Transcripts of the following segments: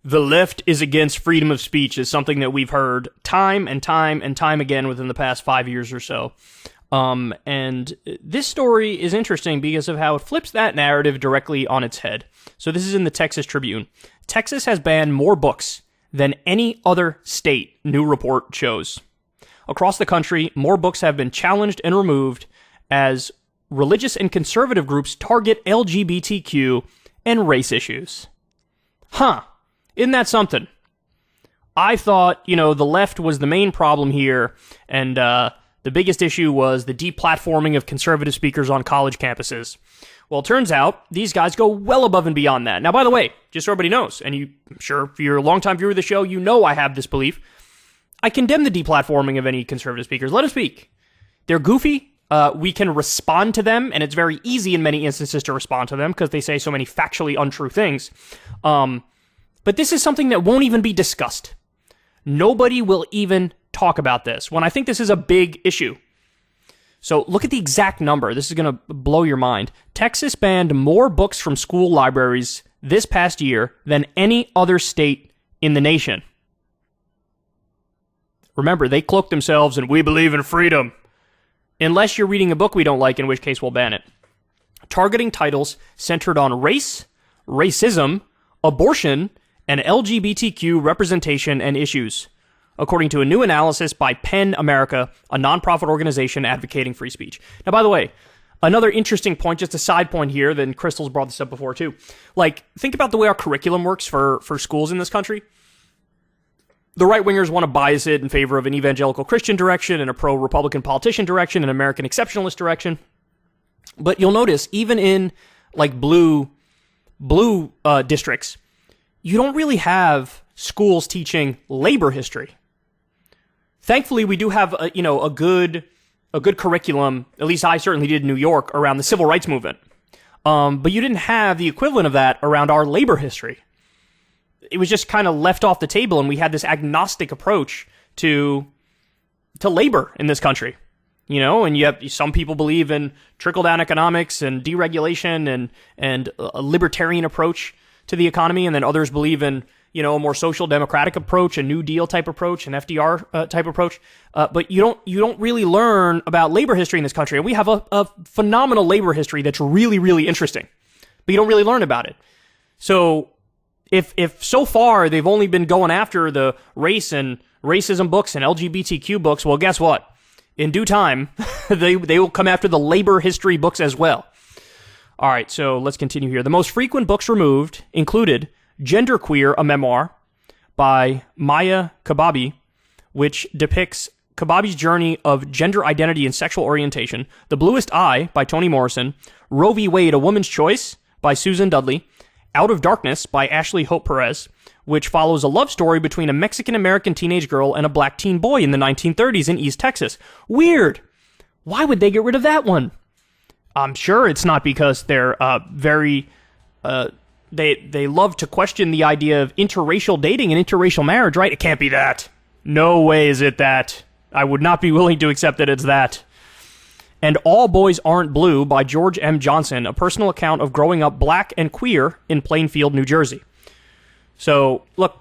The left is against freedom of speech is something that we've heard time and time and time again within the past 5 years or so. And this story is interesting because of how it flips that narrative directly on its head. So this is in the Texas Tribune. Texas has banned more books than any other state, new report shows. Across the country, more books have been challenged and removed as religious and conservative groups target LGBTQ and race issues. Huh. Isn't that something? I thought, the left was the main problem here, and the biggest issue was the deplatforming of conservative speakers on college campuses. Well, it turns out these guys go well above and beyond that. Now, by the way, just so everybody knows, and I'm sure if you're a longtime viewer of the show, you know I have this belief. I condemn the deplatforming of any conservative speakers. Let them speak. They're goofy. We can respond to them, and it's very easy in many instances to respond to them because they say so many factually untrue things. But this is something that won't even be discussed. Nobody will even talk about this, when I think this is a big issue. So look at the exact number. This is going to blow your mind. Texas banned more books from school libraries this past year than any other state in the nation. Remember, they cloak themselves in "we believe in freedom." Unless you're reading a book we don't like, in which case we'll ban it. Targeting titles centered on race, racism, abortion, and LGBTQ representation and issues, according to a new analysis by PEN America, a nonprofit organization advocating free speech. Now, by the way, another interesting point, just a side point here, then Crystal's brought this up before too. Think about the way our curriculum works for schools in this country. The right-wingers want to bias it in favor of an evangelical Christian direction and a pro-Republican politician direction and an American exceptionalist direction. But you'll notice, even in blue districts, you don't really have schools teaching labor history. Thankfully, we do have a good curriculum. At least I certainly did in New York around the civil rights movement. But you didn't have the equivalent of that around our labor history. It was just kind of left off the table, and we had this agnostic approach to labor in this country. And you have some people believe in trickle-down economics and deregulation and a libertarian approach to the economy, and then others believe in, a more social democratic approach, a New Deal type approach, an FDR type approach. But you don't really learn about labor history in this country. And we have a phenomenal labor history that's really, really interesting, but you don't really learn about it. So if so far they've only been going after the race and racism books and LGBTQ books, well, guess what? In due time, they will come after the labor history books as well. All right, so let's continue here. The most frequent books removed included Genderqueer, a memoir by Maya Kababi, which depicts Kababi's journey of gender identity and sexual orientation, The Bluest Eye by Toni Morrison, Roe v. Wade, A Woman's Choice by Susan Dudley, Out of Darkness by Ashley Hope Perez, which follows a love story between a Mexican-American teenage girl and a black teen boy in the 1930s in East Texas. Weird. Why would they get rid of that one? I'm sure it's not because they're they love to question the idea of interracial dating and interracial marriage, right? It can't be that. No way is it that. I would not be willing to accept that it's that. And All Boys Aren't Blue by George M. Johnson, a personal account of growing up black and queer in Plainfield, New Jersey. So, look,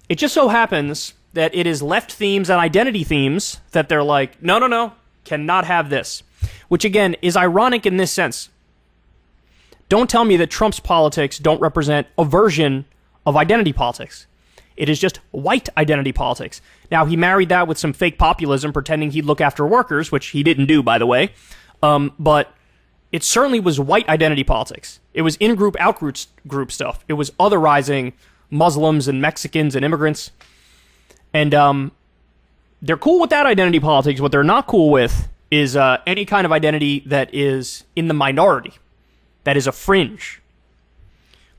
it just so happens that it is left themes and identity themes that they're like, no, cannot have this. Which, again, is ironic in this sense. Don't tell me that Trump's politics don't represent a version of identity politics. It is just white identity politics. Now, he married that with some fake populism, pretending he'd look after workers, which he didn't do, by the way. But it certainly was white identity politics. It was in-group, out-group stuff. It was otherizing Muslims and Mexicans and immigrants. And they're cool with that identity politics. What they're not cool with is any kind of identity that is in the minority, that is a fringe.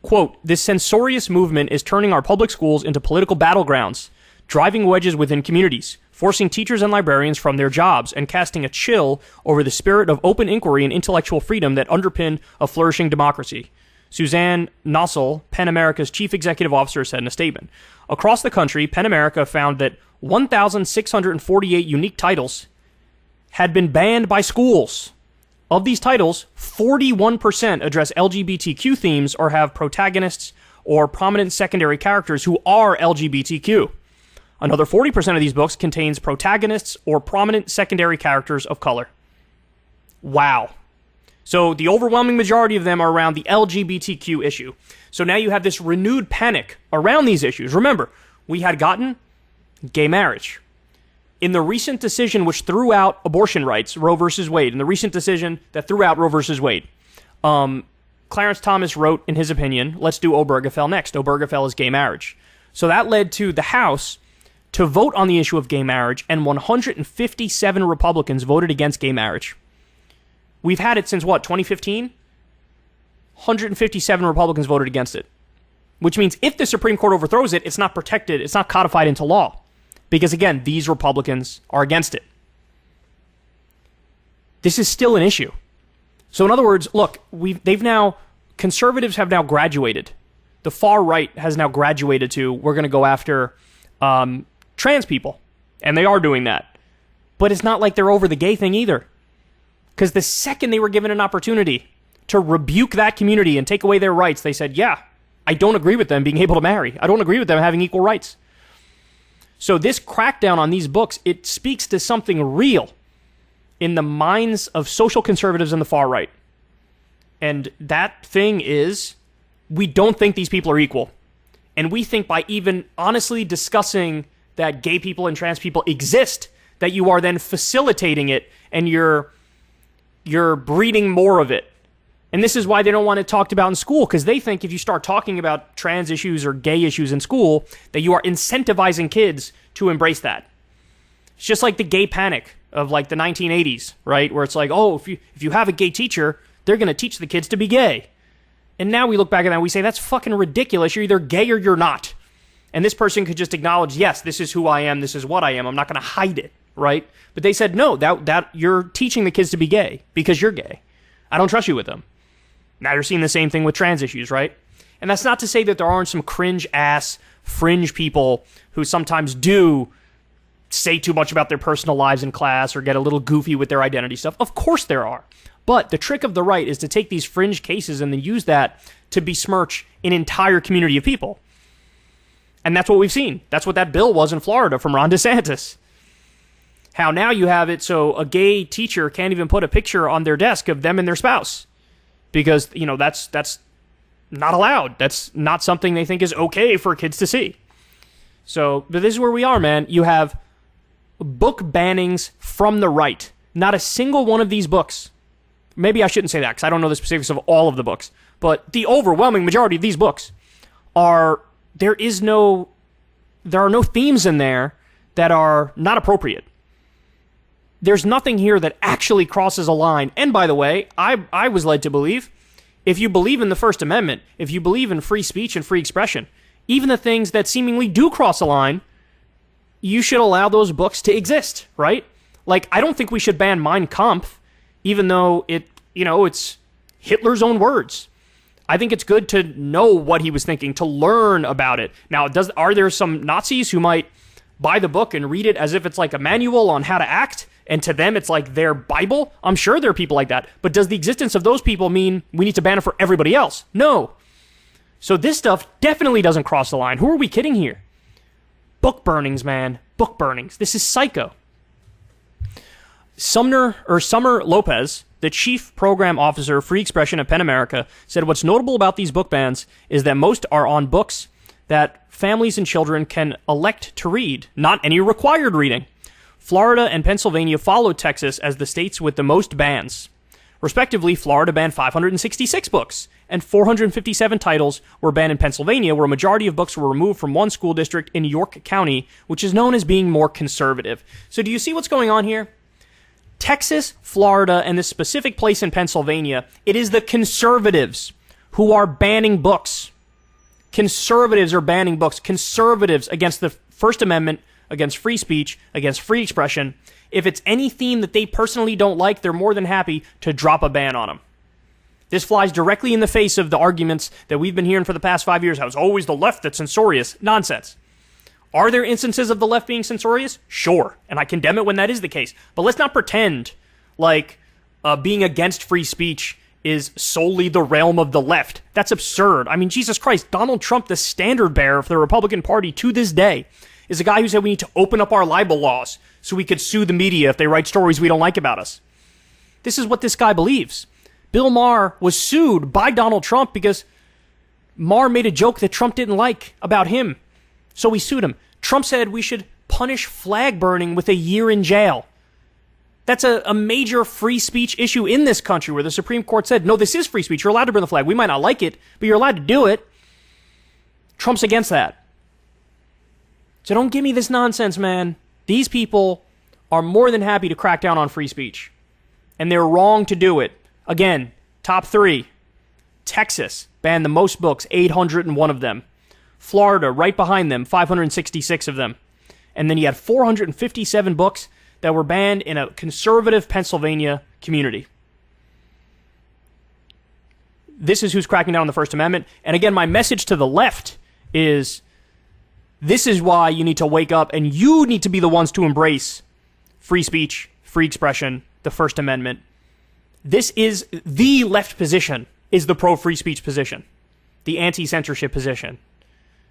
Quote, this censorious movement is turning our public schools into political battlegrounds, driving wedges within communities, forcing teachers and librarians from their jobs, and casting a chill over the spirit of open inquiry and intellectual freedom that underpin a flourishing democracy. Suzanne Nossel, PEN America's chief executive officer, said in a statement. Across the country, PEN America found that 1,648 unique titles had been banned by schools. Of these titles, 41% address LGBTQ themes or have protagonists or prominent secondary characters who are LGBTQ. Another 40% of these books contains protagonists or prominent secondary characters of color. Wow. So the overwhelming majority of them are around the LGBTQ issue. So now you have this renewed panic around these issues. Remember, we had gotten gay marriage. In the recent decision which threw out abortion rights, Roe versus Wade, in the recent decision that threw out Roe versus Wade, Clarence Thomas wrote in his opinion, let's do Obergefell next. Obergefell is gay marriage. So that led to the House to vote on the issue of gay marriage, and 157 Republicans voted against gay marriage. We've had it since, 2015? 157 Republicans voted against it. Which means if the Supreme Court overthrows it, it's not protected, it's not codified into law. Because again, these Republicans are against it. This is still an issue. So in other words, look, conservatives have now graduated. The far right has now graduated to, we're going to go after trans people. And they are doing that. But it's not like they're over the gay thing either. Because the second they were given an opportunity to rebuke that community and take away their rights, they said, yeah, I don't agree with them being able to marry. I don't agree with them having equal rights. So this crackdown on these books, it speaks to something real in the minds of social conservatives and the far right. And that thing is, we don't think these people are equal. And we think by even honestly discussing that gay people and trans people exist, that you are then facilitating it and you're breeding more of it. And this is why they don't want it talked about in school, because they think if you start talking about trans issues or gay issues in school, that you are incentivizing kids to embrace that. It's just like the gay panic of like the 1980s, right? Where it's like, oh, if you have a gay teacher, they're going to teach the kids to be gay. And now we look back at that and we say, that's fucking ridiculous. You're either gay or you're not. And this person could just acknowledge, yes, this is who I am, this is what I am. I'm not going to hide it, right? But they said, no, that you're teaching the kids to be gay because you're gay. I don't trust you with them. Now you're seeing the same thing with trans issues, right? And that's not to say that there aren't some cringe-ass fringe people who sometimes do say too much about their personal lives in class or get a little goofy with their identity stuff. Of course there are. But the trick of the right is to take these fringe cases and then use that to besmirch an entire community of people. And that's what we've seen. That's what that bill was in Florida from Ron DeSantis. How now you have it so a gay teacher can't even put a picture on their desk of them and their spouse. Because, that's not allowed. That's not something they think is okay for kids to see. So, but this is where we are, man. You have book bannings from the right. Not a single one of these books. Maybe I shouldn't say that because I don't know the specifics of all of the books. But the overwhelming majority of these books there are no themes in there that are not appropriate. There's nothing here that actually crosses a line. And by the way, I was led to believe, if you believe in the First Amendment, if you believe in free speech and free expression, even the things that seemingly do cross a line, you should allow those books to exist, right? Like, I don't think we should ban Mein Kampf, even though it's Hitler's own words. I think it's good to know what he was thinking, to learn about it. Now, are there some Nazis who might buy the book and read it as if it's like a manual on how to act, and to them it's like their Bible? I'm sure there are people like that. But does the existence of those people mean we need to ban it for everybody else? No. So this stuff definitely doesn't cross the line. Who are we kidding here? Book burnings, man. Book burnings. This is psycho. Summer Lopez, the chief program officer of free expression at PEN America, said what's notable about these book bans is that most are on books that families and children can elect to read, not any required reading. Florida and Pennsylvania followed Texas as the states with the most bans. Respectively, Florida banned 566 books, and 457 titles were banned in Pennsylvania, where a majority of books were removed from one school district in York County, which is known as being more conservative. So do you see what's going on here? Texas, Florida, and this specific place in Pennsylvania, it is the conservatives who are banning books. Conservatives are banning books. Conservatives against the First Amendment, against free speech, against free expression. If it's any theme that they personally don't like, they're more than happy to drop a ban on them. This flies directly in the face of the arguments that we've been hearing for the past 5 years, how it's always the left that's censorious. Nonsense. Are there instances of the left being censorious? Sure, and I condemn it when that is the case. But let's not pretend like being against free speech is solely the realm of the left. That's absurd. I mean, Jesus Christ, Donald Trump, the standard bearer for the Republican Party to this day, is a guy who said we need to open up our libel laws so we could sue the media if they write stories we don't like about us. This is what this guy believes. Bill Maher was sued by Donald Trump because Maher made a joke that Trump didn't like about him. So we sued him. Trump said we should punish flag burning with a year in jail. That's a major free speech issue in this country where the Supreme Court said, no, this is free speech. You're allowed to burn the flag. We might not like it, but you're allowed to do it. Trump's against that. So don't give me this nonsense, man. These people are more than happy to crack down on free speech. And they're wrong to do it. Again, top 3. Texas banned the most books, 801 of them. Florida, right behind them, 566 of them. And then you had 457 books that were banned in a conservative Pennsylvania community. This is who's cracking down on the First Amendment. And again, my message to the left is this is why you need to wake up and you need to be the ones to embrace free speech, free expression, the First Amendment. This is the left position, is the pro-free speech position, the anti-censorship position.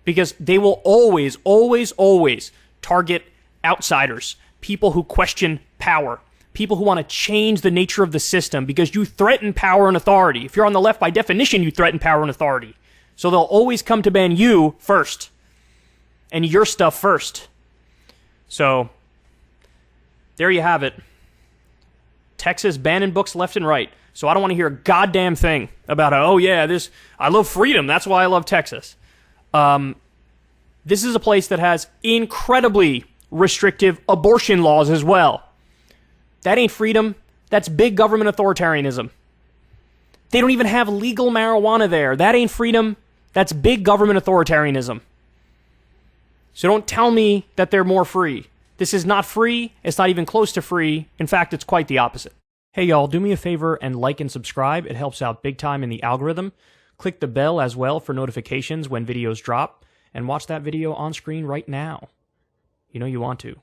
Because they will always, always, always target outsiders, people who question power, people who want to change the nature of the system because you threaten power and authority. If you're on the left, by definition, you threaten power and authority. So they'll always come to ban you first and your stuff first. So there you have it. Texas banning books left and right. So I don't want to hear a goddamn thing about, oh yeah, I love freedom. That's why I love Texas. This is a place that has incredibly restrictive abortion laws as well. That ain't freedom. That's big government authoritarianism. They don't even have legal marijuana there. That ain't freedom. That's big government authoritarianism. So don't tell me that they're more free. This is not free. It's not even close to free. In fact, it's quite the opposite. Hey y'all, do me a favor and like and subscribe. It helps out big time in the algorithm. Click the bell as well for notifications when videos drop. And watch that video on screen right now. You know you want to.